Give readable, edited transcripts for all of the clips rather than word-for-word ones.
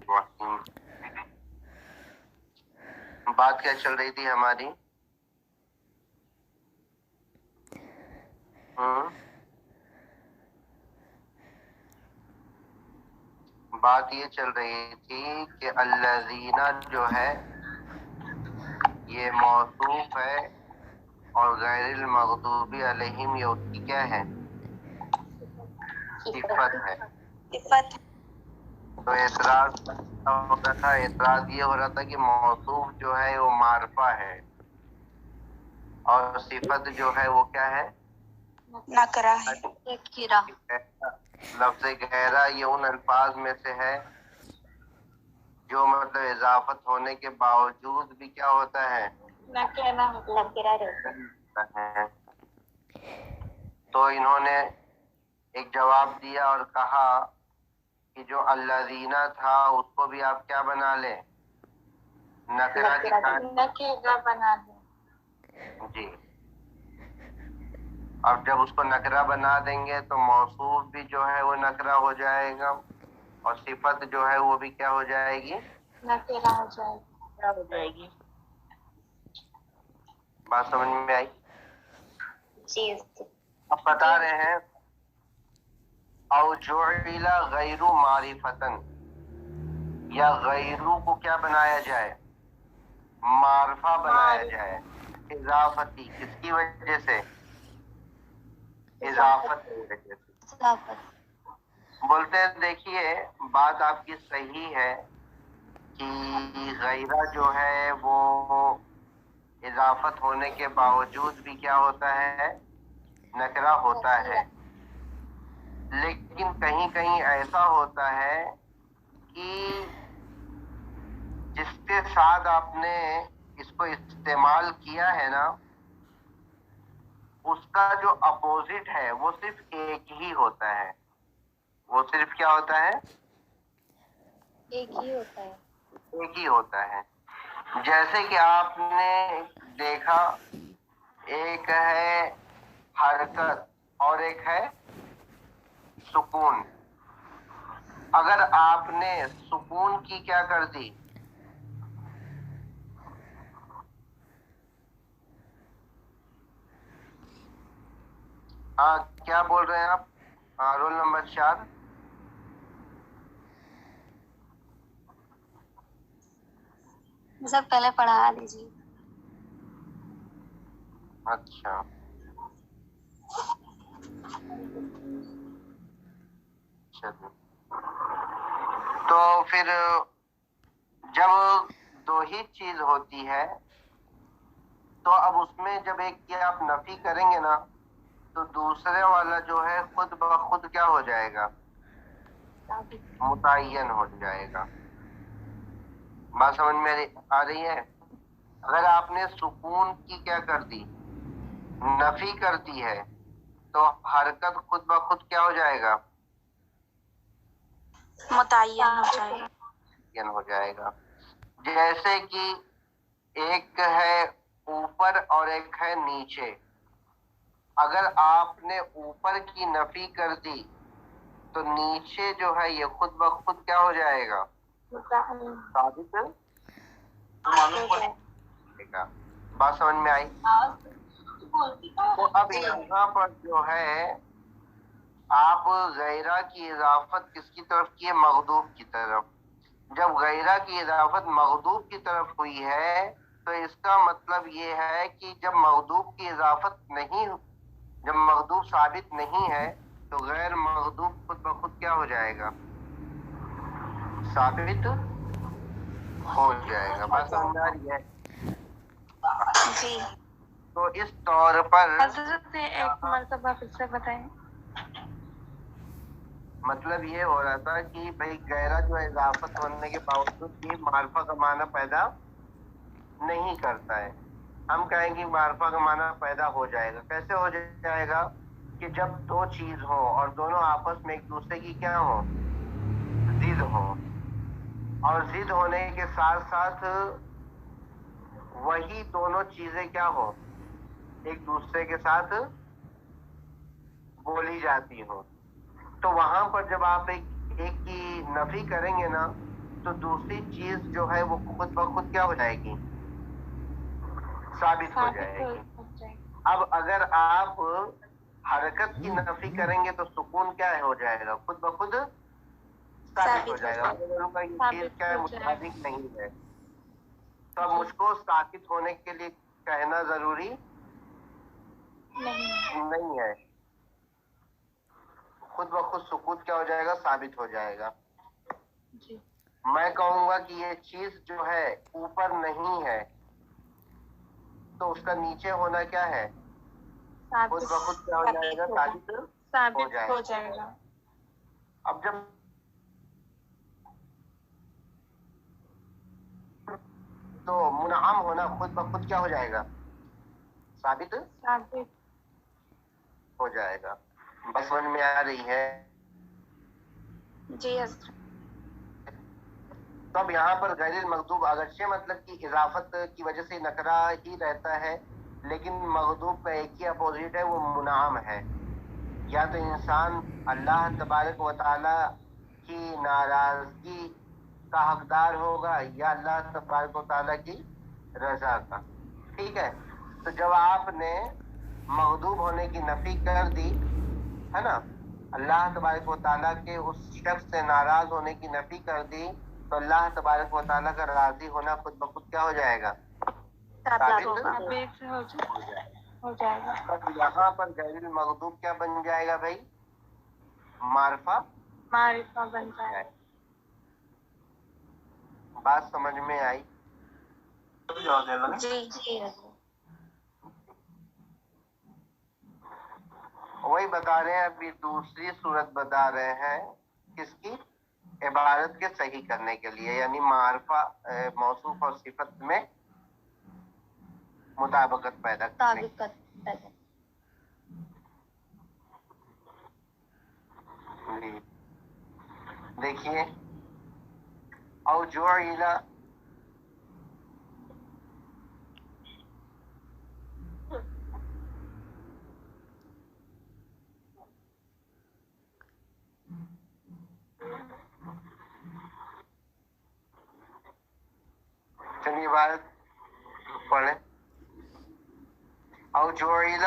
الرحیم. بات کیا چل رہی تھی ہماری؟ بات یہ چل رہی تھی کہ الذین جو ہے یہ موصوف ہے اور غیر المغضوب علیہم یہ اس کی کیا ہے؟ صفت ہے. تو اعتراض یہ ہو رہا تھا کہ موصوف جو ہے وہ معرفہ ہے اور صفت جو ہے وہ کیا ہے؟ نکرہ ہے. لفظ گہرا یہ ان الفاظ میں سے ہے جو مطلب اضافت ہونے کے باوجود بھی کیا ہوتا ہے؟ نکرہ رہتا ہے. تو انہوں نے ایک جواب دیا اور کہا کہ جو الذین تھا اس کو بھی آپ کیا بنا لیں؟ نکرہ بنا دیں. جی. اب جب اس کو نکرہ بنا دیں گے تو موصوف بھی جو ہے وہ نکرہ ہو جائے گا اور صفت جو ہے وہ بھی کیا ہو جائے گی؟ نکرہ ہو جائے گی. بات سمجھ میں آئی؟ جی. اب بتا رہے ہیں او جعل غیر معرفتن یا غیرو کو کیا بنایا جائے؟ معرفہ بنایا جائے. اضافتی کس کی وجہ سے؟ اضافت کی وجہ سے. بولتے ہیں دیکھیے بات آپ کی صحیح ہے کہ غیرہ جو ہے وہ اضافت ہونے کے باوجود بھی کیا ہوتا ہے؟ نکرہ ہوتا ہے. لیکن کہیں کہیں ایسا ہوتا ہے کہ جس کے ساتھ آپ نے اس کو استعمال کیا ہے نا اس کا جو اپوزٹ ہے وہ صرف ایک ہی ہوتا ہے. وہ صرف کیا ہوتا ہے؟ ایک ہی ہوتا ہے. ایک ہی ہوتا ہے. جیسے کہ آپ نے دیکھا ایک ہے حرکت اور ایک ہے سکون. اگر آپ نے سکون کی کیا کر دی؟ ہاں کیا بول رہے ہیں آپ؟ Roll number 4. سب پہلے پڑھا دیجیے. اچھا چلو. تو پھر جب دو ہی چیز ہوتی ہے تو اب اس میں جب ایک کی آپ نفی کریں گے نا تو دوسرے والا جو ہے خود بخود کیا ہو جائے گا؟ متعین ہو جائے گا. بات سمجھ میں آ رہی ہے؟ اگر آپ نے سکون کی کیا کر دی؟ نفی کر دی ہے تو حرکت خود بخود کیا ہو جائے گا؟ متعین ہو جائے گا. جیسے کہ ایک ہے اوپر اور ایک ہے نیچے. اگر آپ نے اوپر کی نفی کر دی تو نیچے جو ہے یہ خود بخود کیا ہو جائے گا؟ ثابت گا. بات سمجھ میں آئی؟ تو اب یہاں پر جو ہے آپ غیرہ کی اضافت کس کی طرف کی ہے؟ مغضوب کی طرف. جب غیرہ کی اضافت مغضوب کی طرف ہوئی ہے تو اس کا مطلب یہ ہے کہ جب مغضوب کی اضافت نہیں، جب مغضوب ثابت نہیں ہے تو غیر مغضوب خود بخود کیا ہو جائے گا؟ ثابت ہو جائے گا. بات سمجھ میں آ رہی ہے؟ جی. تو اس طور پر حضرت ایک مرتبہ پھر سے بتائیں. مطلب یہ ہو رہا تھا کہ بھئی غیرہ جو اضافت ہونے کے باوجود بھی معرفہ کا معنی پیدا نہیں کرتا ہے. ہم کہیں گے معرفہ کا معنی پیدا ہو جائے گا. کیسے ہو جائے گا؟ کہ جب دو چیز ہو اور دونوں آپس میں ایک دوسرے کی کیا ہو؟ ضد ہو. اور ضد ہونے کے ساتھ ساتھ وہی دونوں چیزیں کیا ہو؟ ایک دوسرے کے ساتھ بولی جاتی ہو. تو وہاں پر جب آپ ایک کی نفی کریں گے نا تو دوسری چیز جو ہے وہ خود بخود کیا ہو جائے گی؟ ثابت ہو جائے گی. اب اگر آپ حرکت کی نفی کریں گے تو سکون کیا ہو جائے گا؟ خود بخود ثابت ہو جائے گا. دونوں کا یہ چیز کیا ہے؟ مطابق نہیں ہے. تو اب مجھ کو ثابت ہونے کے لیے کہنا ضروری نہیں ہے. خود بخود سکوت کیا ہو جائے گا؟ ثابت ہو جائے گا. میں کہوں گا کہ یہ چیز جو ہے اوپر نہیں ہے تو اس کا نیچے ہونا کیا ہے؟ خود بخود کیا ہو جائے گا؟ ثابت ہو جائے گا. اب جب تو منعم ہونا خود بخود کیا ہو جائے گا؟ ثابت ہو جائے گا. بس سمجھ میں آ رہی ہے؟ جی حضرت. تو اب یہاں پر غیر المغضوب اگرچہ مطلب کہ اضافت کی وجہ سے نکرہ ہی رہتا ہے لیکن مغضوب کا ایک ہی اپوزٹ ہے، وہ منعم ہے. یا تو انسان اللہ تبارک و تعالی کی ناراضگی کا حقدار ہوگا یا اللہ تبارک و تعالی کی رضا کا. ٹھیک ہے. تو جب آپ نے مغضوب ہونے کی نفی کر دی ہے نا، اللہ تبارک و تعالیٰ کے اس شخص سے ناراض ہونے کی نفی کر دی تو اللہ تبارک و تعالیٰ کا راضی ہونا خود بخود کیا ہو جائے گا؟ ثابت ہو جائے گا. اب یہاں پر غیر المغضوب کیا بن جائے گا بھائی؟ معرفہ بن جائے گا. بات سمجھ میں آئی؟ جی جی. وہی بتا رہے ہیں، ابھی دوسری صورت بتا رہے ہیں کس کی؟ عبارت کے صحیح کرنے کے لیے، یعنی معرفہ موصوف اور صفت میں مطابقت پیدا کرنے. جی دیکھیے، او جعل چلیے عبارت پڑھیں. او جعل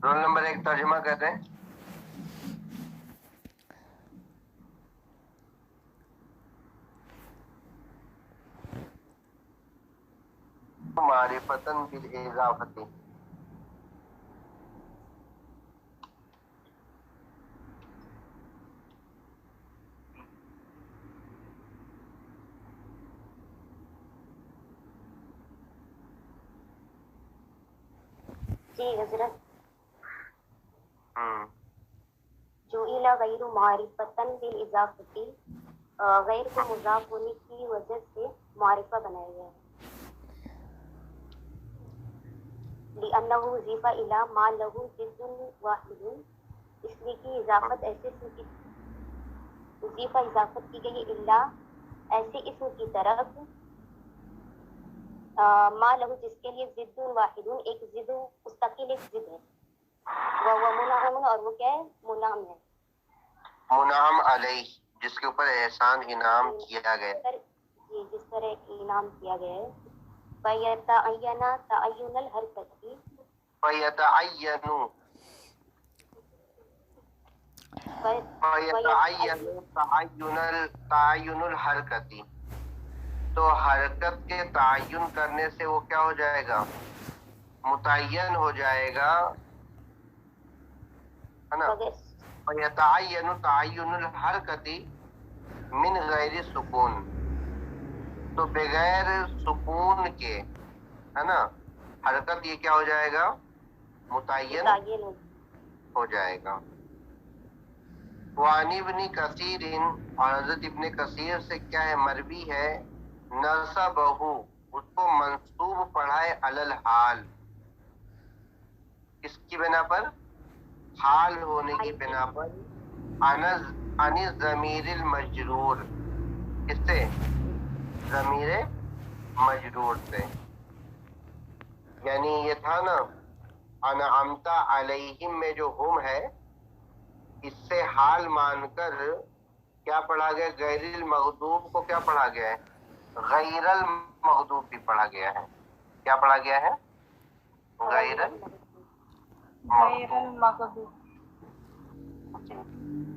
رول نمبر 1 ترجمہ کرتے ہیں. معرفتاً بالاضافت. جی حضرت. جعل غیر معرفتاً بالاضافت، غیر کو مضاف ہونے کی وجہ سے معرفہ بنایا گیا ہے. لأنہ اضیف الی ما لہ ضد واحد، اس لیے کہ اضافت ایسے اسم کی اضافت کی گئی الا ایسے اسم کی طرف ما لہ جس کے لیے ضد واحد ایک ضد مستقل ایک ضد ہے. وہ منعم، اور وہ کیا ہے؟ منعم ہے. منعم علیہ، جس کے اوپر احسان انعام کیا گیا. جی جس پر انعام کیا گیا ہے. فیتعین تعین الحرکت، تعین الحرکتی، تو حرکت کے تعین کرنے سے وہ کیا ہو جائے گا؟ متعین ہو جائے گا، ہے نا. فیتعین تعین الحرکتی من غیر سکون، تو بغیر سکون کے ہے نا حرکت یہ کیا ہو جائے گا؟ متعین ہو جائے گا. وعن ابن کثیر اور حضرت ابن کثیر سے کیا ہے مروی ہے نصبہو اس کو منصوب پڑھا ہے علل حال، کس کی بنا پر؟ حال ہونے کی بنا پر، عن ضمیر المجرور، کس سے؟ ضمیر مجرور سے، یعنی یہ تھا نا انعمت علیہم میں جو ہم ہے اس سے حال مان کر کیا پڑھا گیا؟ غیر المغضوب کو کیا پڑھا گیا ہے؟ غیر المغضوب بھی پڑھا گیا ہے. کیا پڑھا گیا ہے؟ غیر المغضوب.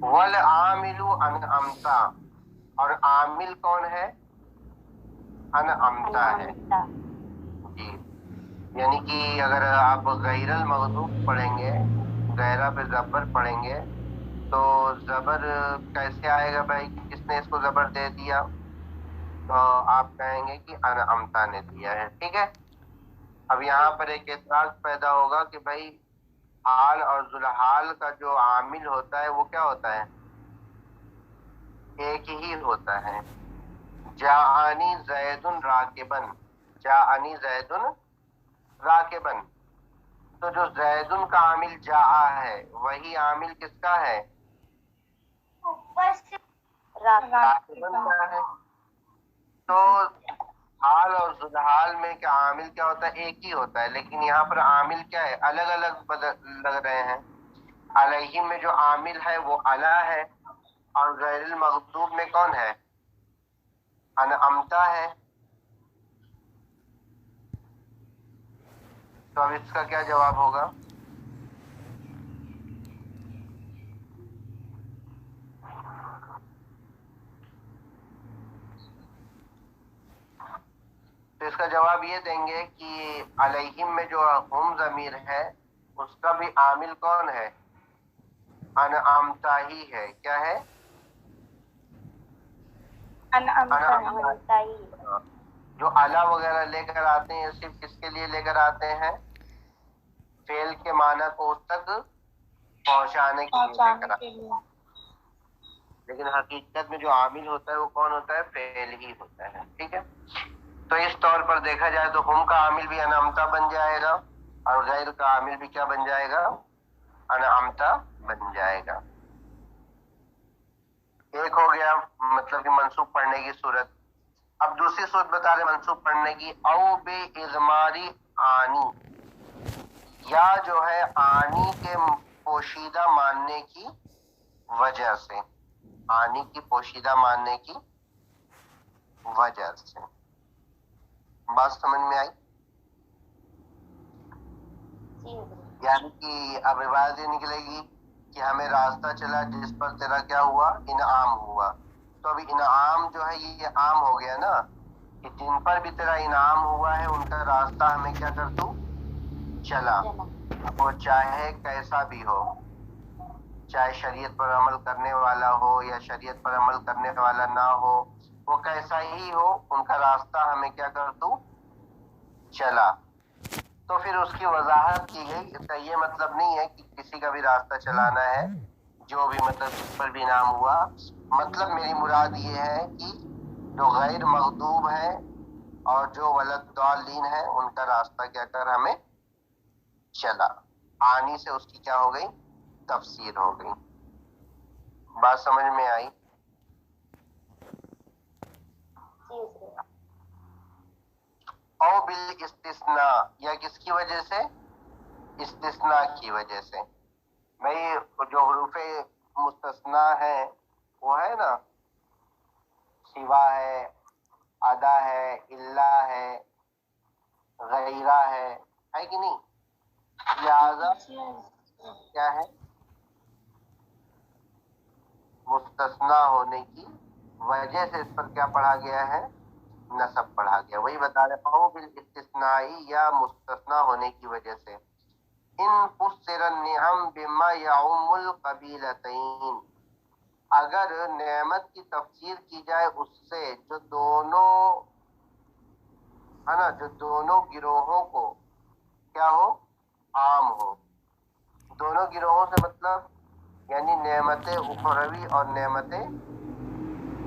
والعامل انعمت، اور عامل کون ہے؟ انعمت ہے. جی یعنی کہ اگر آپ غیر المغضوب پڑھیں گے، غیرہ پہ زبر پڑھیں گے تو زبر کیسے آئے گا بھائی؟ کس نے اس کو زبر دے دیا؟ تو آپ کہیں گے کہ انعمتا نے دیا ہے. ٹھیک ہے. اب یہاں پر ایک اعتراض پیدا ہوگا کہ بھائی حال اور ذوالحال کا جو عامل ہوتا ہے وہ کیا ہوتا ہے؟ ایک ہی ہوتا ہے. جاءنی زید راکبن، جاءنی زید راکبن، تو جو زیدن کا عامل جاء ہے وہی عامل کس کا ہے؟ راکبن کا ہے. تو حال اور ذوالحال میں کیا عامل کیا ہوتا ہے؟ ایک ہی ہوتا ہے، لیکن یہاں پر عامل کیا ہے؟ الگ الگ لگ رہے ہیں. علیہم میں جو عامل ہے وہ علا ہے، اور غیر المغضوب میں کون ہے؟ انعمتا ہے. تو اب اس کا کیا جواب ہوگا؟ تو اس کا جواب یہ دیں گے کہ علیہم میں جو ہم ضمیر ہے اس کا بھی عامل کون ہے؟ انعمتا ہی ہے. کیا ہے؟ انعمتا ہی. جو اعلیٰ وغیرہ لے کر آتے ہیں صرف کس کے لیے لے کر آتے ہیں؟ فعل کے معنی کو اس تک پہنچانے کے لیے لے کر آتے ہیں، لیکن حقیقت میں جو عامل ہوتا ہے وہ کون ہوتا ہے؟ فعل ہی ہوتا ہے. ٹھیک ہے. تو اس طور پر دیکھا جائے تو ہم کا عامل بھی انعمتا بن جائے گا اور غیر کا عامل بھی کیا بن جائے گا؟ انعمتا بن جائے گا. ایک ہو گیا مطلب کہ منصوب پڑھنے کی صورت. اب دوسری صورت بتا رہے منصوب پڑھنے کی، او بے اضماری آنی، یا جو ہے آنی کے پوشیدہ ماننے کی وجہ سے، آنی کی پوشیدہ ماننے کی وجہ سے. بات سمجھ میں آئی؟ یعنی کہ اب روایت یہ نکلے گی کہ ہمیں راستہ چلا جس پر تیرا کیا ہوا؟ انعام ہوا. تو ابھی انعام جو ہے یہ عام ہو گیا نا کہ جن پر بھی تیرا انعام ہوا ہے ان کا راستہ ہمیں کیا کر دوں؟ چلا. وہ چاہے کیسا بھی ہو، چاہے شریعت پر عمل کرنے والا ہو یا شریعت پر عمل کرنے والا نہ ہو، وہ کیسا ہی ہو ان کا راستہ ہمیں کیا کر دوں؟ چلا. تو پھر اس کی وضاحت کی گئی. اس کا یہ مطلب نہیں ہے کہ کسی کا بھی راستہ چلانا ہے جو بھی مطلب جس پر بھی انعام ہوا. مطلب میری مراد یہ ہے کہ جو غیر مغضوب ہے اور جو ولدالین ہے ان کا راستہ کیا کر ہمیں چلا. آنی سے اس کی کیا ہو گئی؟ تفسیر ہو گئی. بات سمجھ میں آئی؟ او بالاستثناء، یا کس کی وجہ سے؟ استثناء کی وجہ سے. بھائی جو حروف مستثنیٰ ہے وہ ہے نا سوا ہے، ادا ہے، الا ہے، غیرہ ہے کہ نہیں؟ لہذا کیا ہے؟ مستثنیٰ ہونے کی وجہ سے اس پر کیا پڑھا گیا ہے؟ نصب پڑھا گیا. وہی بتا رہے او بالاستثنائی، یا مستثنیٰ ہونے کی وجہ سے. ان فسر النعم بما یعم القبیلتین، اگر نعمت کی تفسیر کی جائے اس سے جو دونوں ہے نا، جو دونوں گروہوں کو کیا ہو؟ عام ہو. دونوں گروہوں سے مطلب یعنی نعمت اخروی اور نعمت